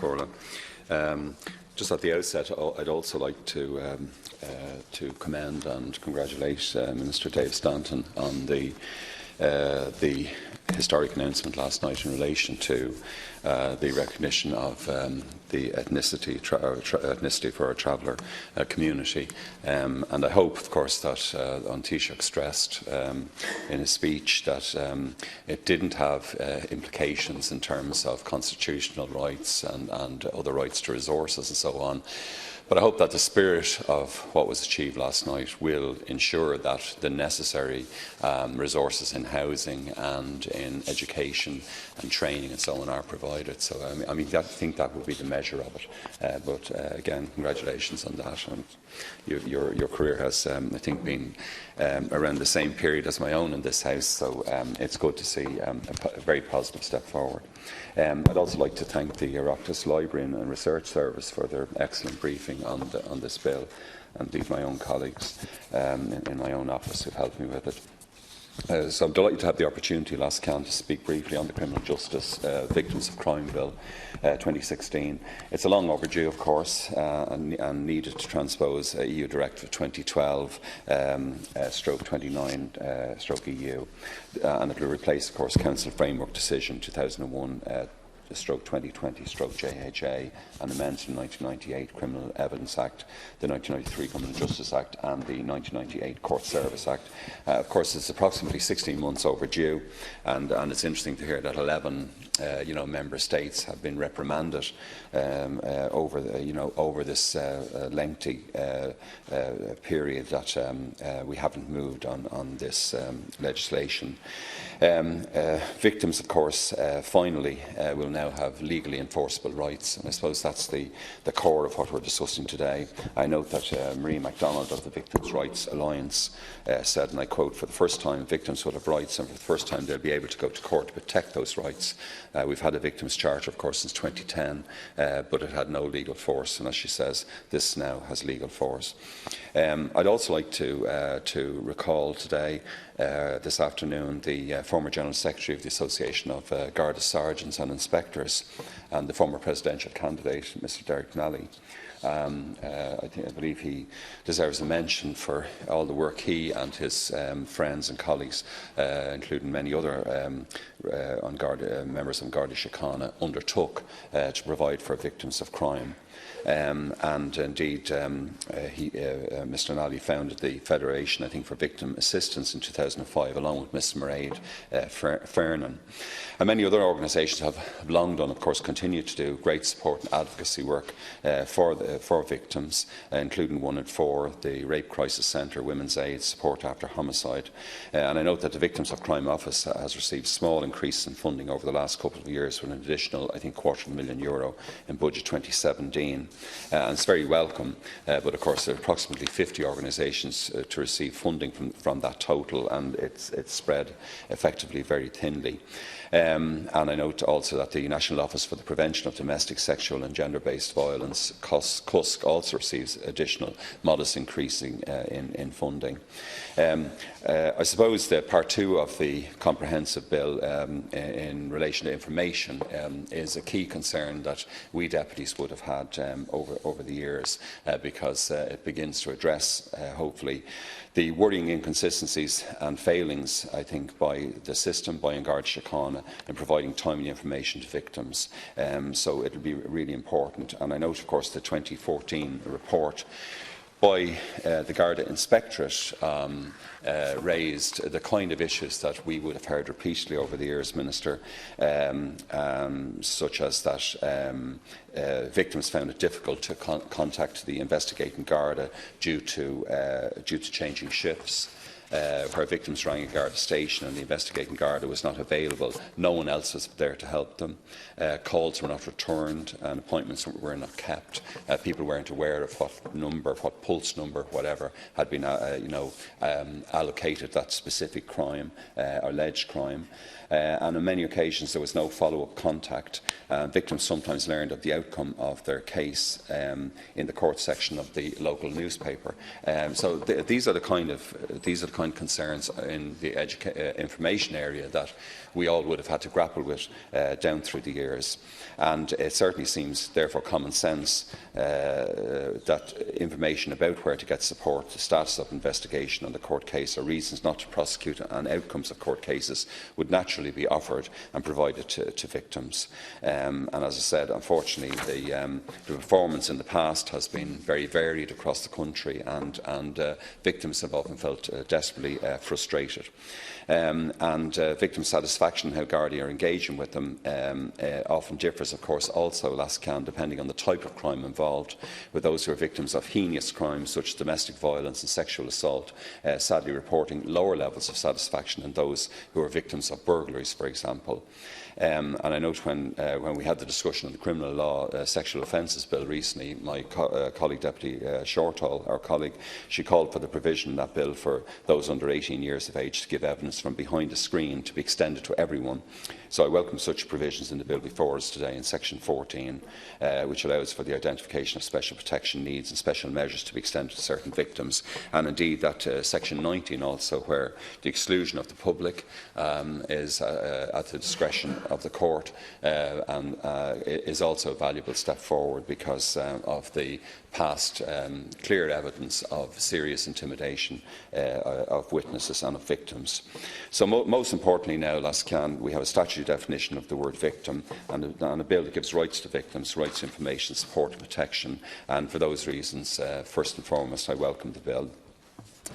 Corla. Just at the outset, I'd also like to commend and congratulate Minister Dave Stanton on the historic announcement last night in relation to the recognition of the ethnicity for our traveller community. And I hope, of course, that Taoiseach stressed in his speech that it didn't have implications in terms of constitutional rights and other rights to resources and so on. But I hope that the spirit of what was achieved last night will ensure that the necessary resources in housing and in education and training and so on are provided. So I think that will be the measure of it. But again, congratulations on that. And your career has, I think, been around the same period as my own in this House. So it's good to see a very positive step forward. I'd also like to thank the Oireachtas Library and Research Service for their excellent briefing on this bill, and indeed my own colleagues in my own office who've helped me with it. So I'm delighted to have the opportunity last count to speak briefly on the Criminal Justice Victims of Crime Bill 2016. It's a long overdue, of course, and needed to transpose EU Directive 2012/29/EU, and it will replace, of course, Council Framework Decision 2001/2020/JHA, and amends the 1998 Criminal Evidence Act, the 1993 Criminal Justice Act and the 1998 Court Service Act. Of course, it's approximately 16 months overdue, and it's interesting to hear that 11 member states have been reprimanded over this lengthy period that we haven't moved on this legislation. Victims, of course, finally will now have legally enforceable rights, and I suppose that's the core of what we're discussing today. I note that Marie MacDonald of the Victims' Rights Alliance said, and I quote, "For the first time, victims will have rights, and for the first time they'll be able to go to court to protect those rights." We've had a Victims' Charter, of course, since 2010, but it had no legal force, and as she says, this now has legal force. I'd also like to recall today, this afternoon, the former General Secretary of the Association of Garda Sergeants and Inspectors and the former presidential candidate, Mr Derek Nally. I believe he deserves a mention for all the work he and his friends and colleagues, including many other members of Garda Síochána, undertook to provide for victims of crime. And indeed, Mr Nally founded the Federation, I think, for Victim Assistance in 2005, along with Ms Mairead Fernan. And many other organisations have long done, of course, continue to do great support and advocacy work for victims, including 1 in 4, the Rape Crisis Centre, Women's Aid, Support After Homicide. And I note that the Victims of Crime Office has received small increases in funding over the last couple of years, with an additional, I think, €250,000 in budget 2017. And it's very welcome, but of course there are approximately 50 organisations to receive funding from that total, and it's spread effectively very thinly. And I note also that the National Office for the Prevention of Domestic, Sexual and Gender-Based Violence, CUSC, also receives additional modest increasing in funding. I suppose the part 2 of the comprehensive bill in relation to information is a key concern that we deputies would have had over the years, because it begins to address, hopefully, the worrying inconsistencies and failings, I think, by the system, by Garda Síochána, in providing timely information to victims. So it will be really important. And I note, of course, the 2014 report by the Garda Inspectorate raised the kind of issues that we would have heard repeatedly over the years, Minister, such as that victims found it difficult to contact the investigating Garda due to changing shifts. Where victims rang a Garda station and the investigating Garda was not available, no one else was there to help them. Calls were not returned and appointments were not kept. People weren't aware of what number, what pulse number, whatever, had been allocated that specific crime, alleged crime. And on many occasions there was no follow-up contact. Victims sometimes learned of the outcome of their case in the court section of the local newspaper. So these are the kind of kind of concerns in the information area that we all would have had to grapple with down through the years. And it certainly seems, therefore, common sense that information about where to get support, the status of investigation on the court case, or reasons not to prosecute and outcomes of court cases would naturally be offered and provided to victims. And as I said, unfortunately, the performance in the past has been very varied across the country, and victims have often felt desperately frustrated. Victim satisfaction, how Gardaí are engaging with them, often differs, of course, also, Lascan, depending on the type of crime involved, with those who are victims of heinous crimes such as domestic violence and sexual assault, sadly reporting lower levels of satisfaction than those who are victims of burglaries, for example. And I note when we had the discussion on the criminal law sexual offences bill recently, my colleague Deputy Shortall, our colleague, she called for the provision in that bill for those under 18 years of age to give evidence from behind a screen to be extended to everyone. So I welcome such provisions in the bill before us today in section 14, which allows for the identification of special protection needs and special measures to be extended to certain victims, and indeed that section 19 also, where the exclusion of the public is at the discretion of the court, and is also a valuable step forward because of the past clear evidence of serious intimidation of witnesses and of victims. So most importantly now, Lascan, we have a statutory definition of the word victim, and a bill that gives rights to victims, rights to information, support and protection, and for those reasons, first and foremost, I welcome the bill.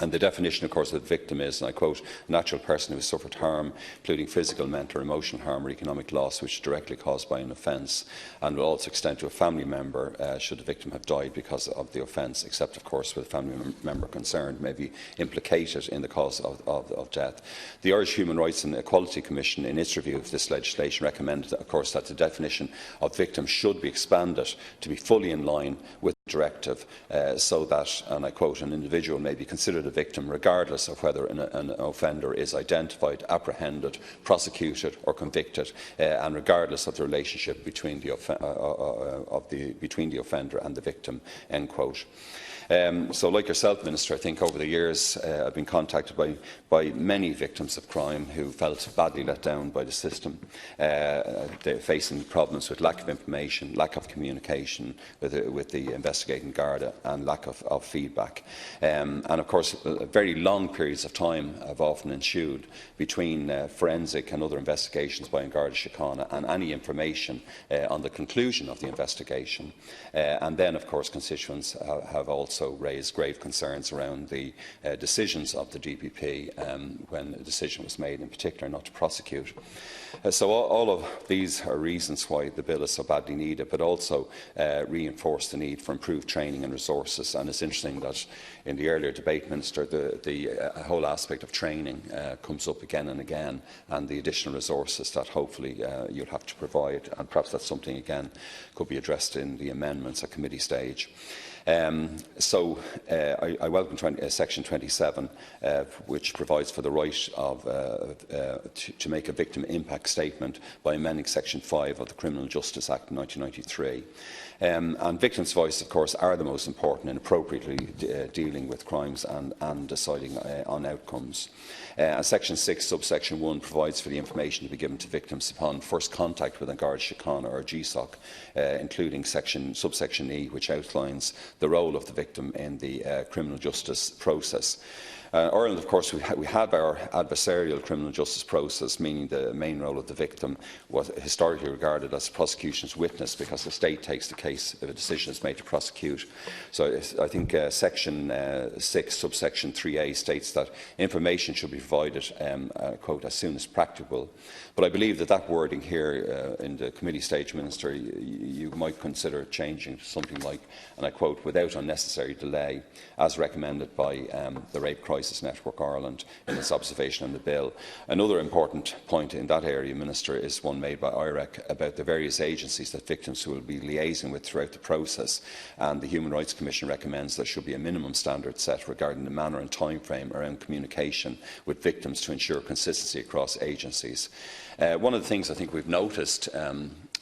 And the definition, of course, of the victim is, and I quote, a natural person who has suffered harm, including physical, mental or emotional harm or economic loss, which is directly caused by an offence, and will also extend to a family member should the victim have died because of the offence, except, of course, where the family member concerned may be implicated in the cause of death. The Irish Human Rights and Equality Commission, in its review of this legislation, recommended, of course, that the definition of victim should be expanded to be fully in line with the directive, so that, and I quote, an individual may be considered a victim regardless of whether an offender is identified, apprehended, prosecuted or convicted, and regardless of the relationship between the offender and the victim, end quote. So, like yourself, Minister, I think over the years I've been contacted by many victims of crime who felt badly let down by the system. They're facing problems with lack of information, lack of communication with the investigating Garda, and lack of feedback. And of course, very long periods of time have often ensued between forensic and other investigations by Garda Síochána and any information on the conclusion of the investigation. And then, of course, constituents have also raised grave concerns around the decisions of the DPP when a decision was made, in particular not to prosecute. So all of these are reasons why the bill is so badly needed, but also reinforce the need for improved training and resources. And it's interesting that in the earlier debate, Minister, the whole aspect of training comes up again and again, and the additional resources that hopefully you'll have to provide, and perhaps that's something again could be addressed in the amendments at committee stage. I welcome section 27, which provides for the right of, to make a victim impact statement by amending section 5 of the Criminal Justice Act 1993. And victims' voices, of course, are the most important in appropriately dealing with crimes and deciding on outcomes. Section 6, subsection 1, provides for the information to be given to victims upon first contact with an Garda Síochána or GSOC, including subsection E, which outlines the role of the victim in the criminal justice process. Ireland, of course, we have our adversarial criminal justice process, meaning the main role of the victim was historically regarded as the prosecution's witness, because the state takes the case if a decision is made to prosecute. So I think section 6, subsection 3A states that information should be provided, quote, as soon as practicable. But I believe that wording here in the committee stage, Minister, you might consider changing to something like, and I quote, without unnecessary delay, as recommended by the Rape Crisis Network Ireland in its observation on the bill. Another important point in that area, Minister, is one made by IREC about the various agencies that victims will be liaising with throughout the process, and the Human Rights Commission recommends there should be a minimum standard set regarding the manner and timeframe around communication with victims to ensure consistency across agencies. One of the things I think we've noticed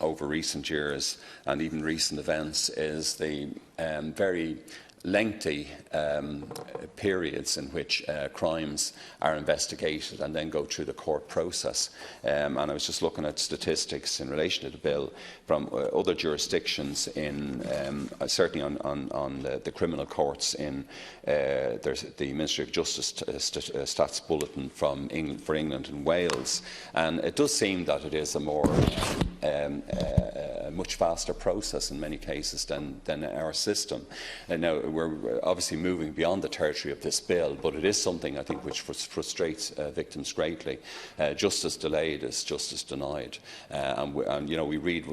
over recent years and even recent events is the very lengthy periods in which crimes are investigated and then go through the court process. And I was just looking at statistics in relation to the bill from other jurisdictions, in certainly on the criminal courts. There's the Ministry of Justice stats bulletin from England, for England and Wales, and it does seem that it is a more much faster process in many cases than our system. And now we're obviously moving beyond the territory of this bill, but it is something I think which frustrates victims greatly. Justice delayed is justice denied, and you know, we read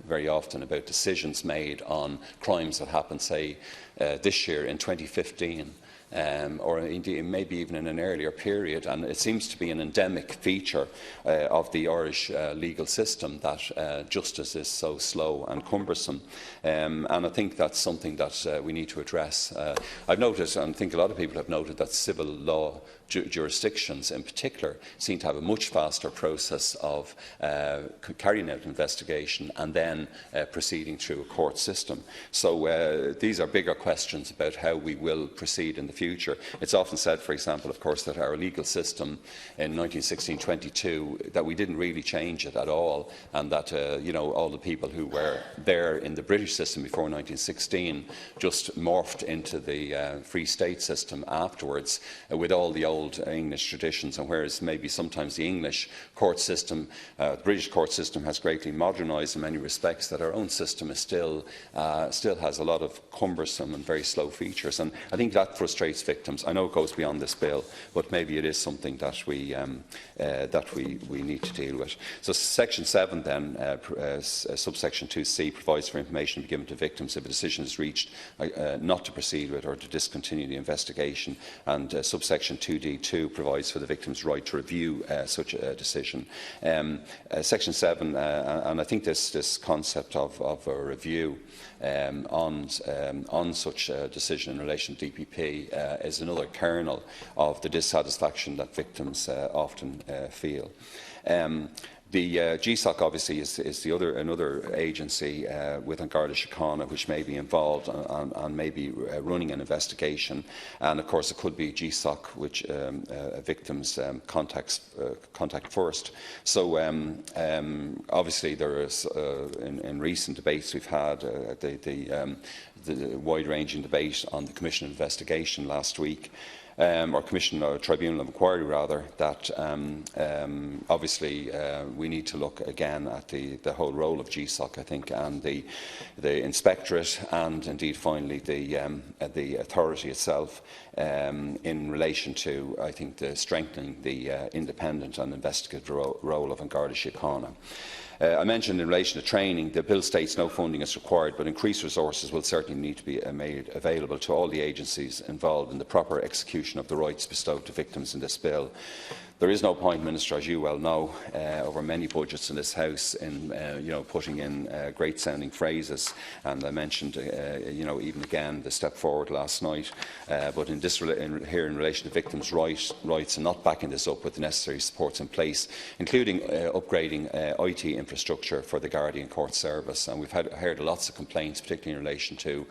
very often about decisions made on crimes that happened, say, this year in 2015. Or indeed maybe even in an earlier period, and it seems to be an endemic feature of the Irish legal system that justice is so slow and cumbersome, and I think that's something that we need to address. I've noticed, and I think a lot of people have noted, that civil law jurisdictions in particular seem to have a much faster process of carrying out an investigation and then proceeding through a court system. So these are bigger questions about how we will proceed in the future. It's often said, for example, of course, that our legal system in 1916-22, that we didn't really change it at all, and that you know, all the people who were there in the British system before 1916 just morphed into the Free State system afterwards, with all the old English traditions, and whereas maybe sometimes the English court system, the British court system, has greatly modernised in many respects, that our own system is still has a lot of cumbersome and very slow features, and I think that frustrates victims. I know it goes beyond this bill, but maybe it is something that we need to deal with. So Section 7 then, subsection 2C, provides for information to be given to victims if a decision is reached not to proceed with or to discontinue the investigation, and subsection 2D2 provides for the victim's right to review such a decision. Section 7, and I think this concept of a review on such a decision in relation to DPP is another kernel of the dissatisfaction that victims often feel. The GSOC obviously is another agency with An Garda Síochána which may be involved and may be running an investigation, and of course it could be GSOC which victims contact first. So obviously there is in recent debates we've had the wide-ranging debate on the Commission investigation last week. Or Commission or Tribunal of Inquiry rather, that obviously we need to look again at the whole role of GSOC, I think, and the inspectorate, and indeed finally the authority itself in relation to, I think, strengthening the independent and investigative role of An Garda Síochána. I mentioned in relation to training, the bill states no funding is required, but increased resources will certainly need to be made available to all the agencies involved in the proper execution of the rights bestowed to victims in this bill. There is no point, Minister, as you well know, over many budgets in this House, in putting in great-sounding phrases. And I mentioned, even again, the step forward last night. But here in relation to victims' rights, and not backing this up with the necessary supports in place, including upgrading IT infrastructure for the Guardian Court Service. And we've heard lots of complaints, particularly in relation to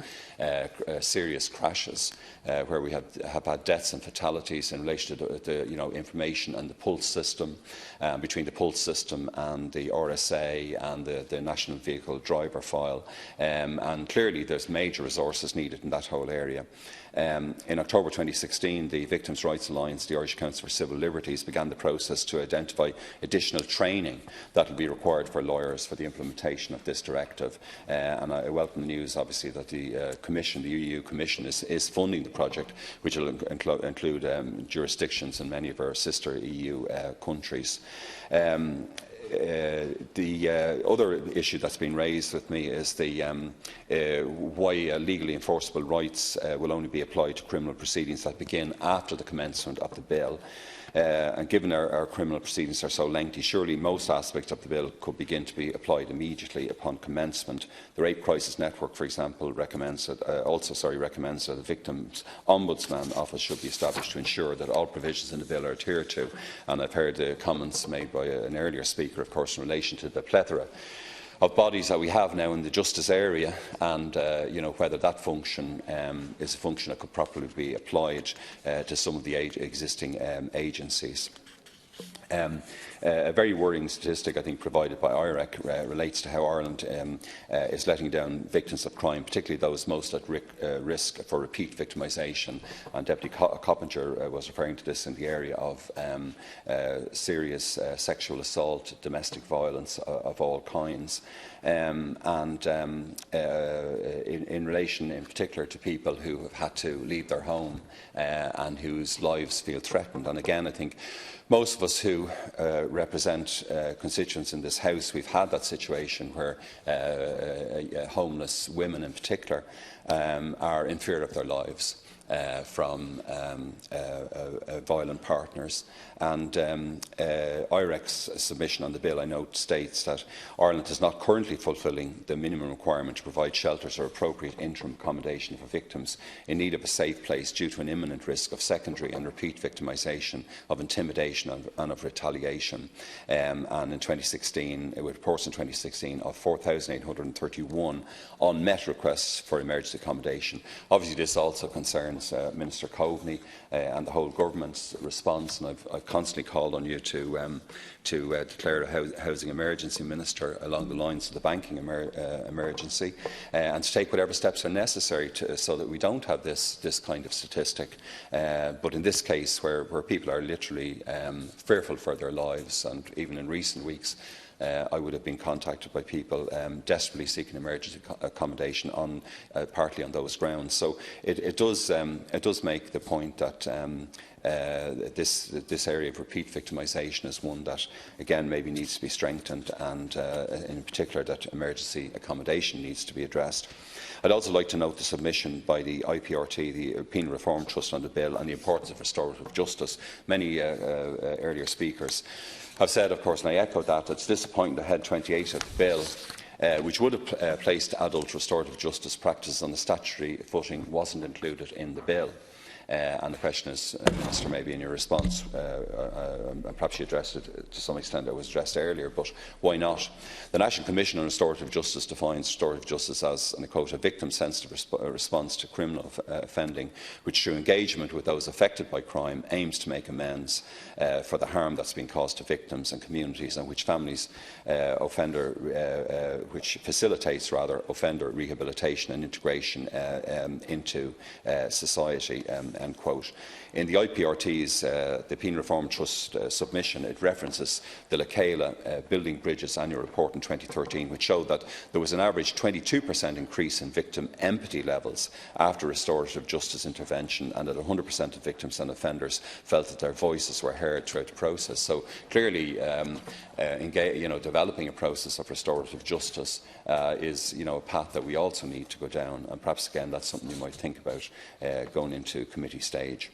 serious crashes, where we have had deaths and fatalities in relation to the information and the pulse system, between the pulse system and the RSA and the National Vehicle Driver File, and clearly there's major resources needed in that whole area. In October 2016, the Victims' Rights Alliance, the Irish Council for Civil Liberties, began the process to identify additional training that will be required for lawyers for the implementation of this directive. And I welcome the news, obviously, that the Commission, the EU Commission, is funding the project, which will include jurisdictions in many of our sister EU countries. The other issue that's been raised with me is why legally enforceable rights will only be applied to criminal proceedings that begin after the commencement of the bill. And given our criminal proceedings are so lengthy, surely most aspects of the bill could begin to be applied immediately upon commencement. The Rape Crisis Network, for example, recommends that the Victims' Ombudsman Office should be established to ensure that all provisions in the bill are adhered to. And I've heard the comments made by an earlier speaker, of course, in relation to the plethora of bodies that we have now in the justice area, and whether that function is a function that could properly be applied to some of the existing agencies. A very worrying statistic, I think, provided by IREC relates to how Ireland is letting down victims of crime, particularly those most at risk for repeat victimisation. And Deputy Coppinger was referring to this in the area of serious sexual assault, domestic violence of all kinds. In relation in particular to people who have had to leave their home and whose lives feel threatened. And again, I think most of us who represent constituents in this House, we've had that situation where homeless women in particular are in fear of their lives from violent partners. And IREC's submission on the bill, I note, states that Ireland is not currently fulfilling the minimum requirement to provide shelters or appropriate interim accommodation for victims in need of a safe place due to an imminent risk of secondary and repeat victimisation, of intimidation and of retaliation. And in 2016, with reports in 2016 of 4,831 unmet requests for emergency accommodation. Obviously, this also concerns Minister Coveney and the whole government's response, and I've constantly called on you to declare a housing emergency, Minister, along the lines of the banking emergency, and to take whatever steps are necessary so that we don't have this kind of statistic. But in this case, where people are literally fearful for their lives, and even in recent weeks, I would have been contacted by people desperately seeking emergency accommodation partly on those grounds. So it does make the point that this area of repeat victimisation is one that, again, maybe needs to be strengthened, and in particular that emergency accommodation needs to be addressed. I'd also like to note the submission by the IPRT, the Penal Reform Trust, on the bill and the importance of restorative justice. Many earlier speakers have said, of course, and I echo that, it's disappointing that Head 28 of the bill, which would have placed adult restorative justice practices on the statutory footing, wasn't included in the bill. And the question is, Minister, maybe in your response, perhaps you addressed it to some extent, it was addressed earlier, but why not? The National Commission on Restorative Justice defines restorative justice as, and I quote, a victim-sensitive response to criminal offending, which through engagement with those affected by crime aims to make amends for the harm that's been caused to victims and communities, and which which facilitates offender rehabilitation and integration into society. End quote. In the IPRT's, the Penal Reform Trust submission, it references the Lacala Building Bridges annual report in 2013, which showed that there was an average 22% increase in victim empathy levels after restorative justice intervention, and that 100% of victims and offenders felt that their voices were heard throughout the process. So clearly, developing a process of restorative justice is, a path that we also need to go down, and perhaps again that's something you might think about going into committee stage.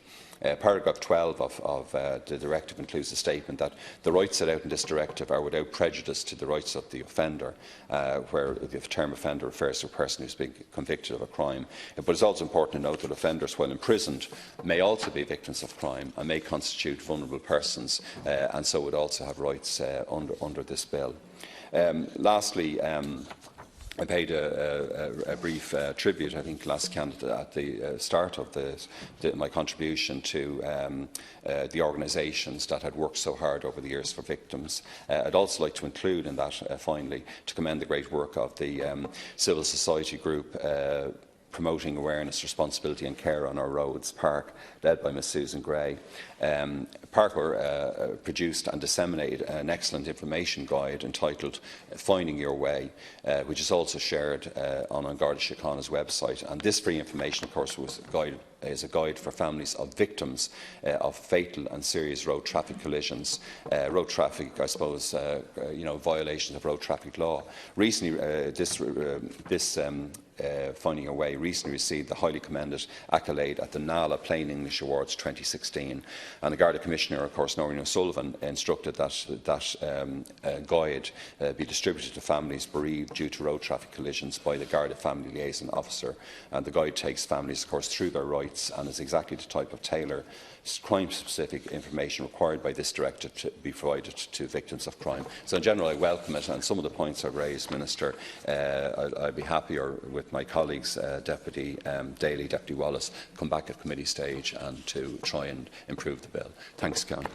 Paragraph 12 of the directive includes a statement that the rights set out in this directive are without prejudice to the rights of the offender, where the term offender refers to a person who has been convicted of a crime. But it's also important to note that offenders, while imprisoned, may also be victims of crime and may constitute vulnerable persons, and so would also have rights under this bill. Lastly, I paid a brief tribute, I think, last candidate at the start of my contribution to the organisations that had worked so hard over the years for victims. I'd also like to include in that, finally, to commend the great work of the civil society group promoting awareness, responsibility and care on our roads, Park, led by Ms Susan Gray. Park produced and disseminated an excellent information guide entitled Finding Your Way, which is also shared on Garda Síochána's website. And this free information, of course, is a guide for families of victims of fatal and serious road traffic collisions, road traffic, I suppose, violations of road traffic law. Recently, this finding a way recently received the highly commended accolade at the NALA Plain English Awards 2016, and the Garda Commissioner, of course, Noreen O'Sullivan, instructed that guide be distributed to families bereaved due to road traffic collisions by the Garda Family Liaison Officer. And the guide takes families, of course, through their rights and is exactly the type of tailored crime-specific information required by this directive to be provided to victims of crime. So in general, I welcome it, and some of the points I've raised, Minister, I'd be happier with my colleagues, Deputy Daly, Deputy Wallace, come back at committee stage and to try and improve the bill. Thanks, Councillor.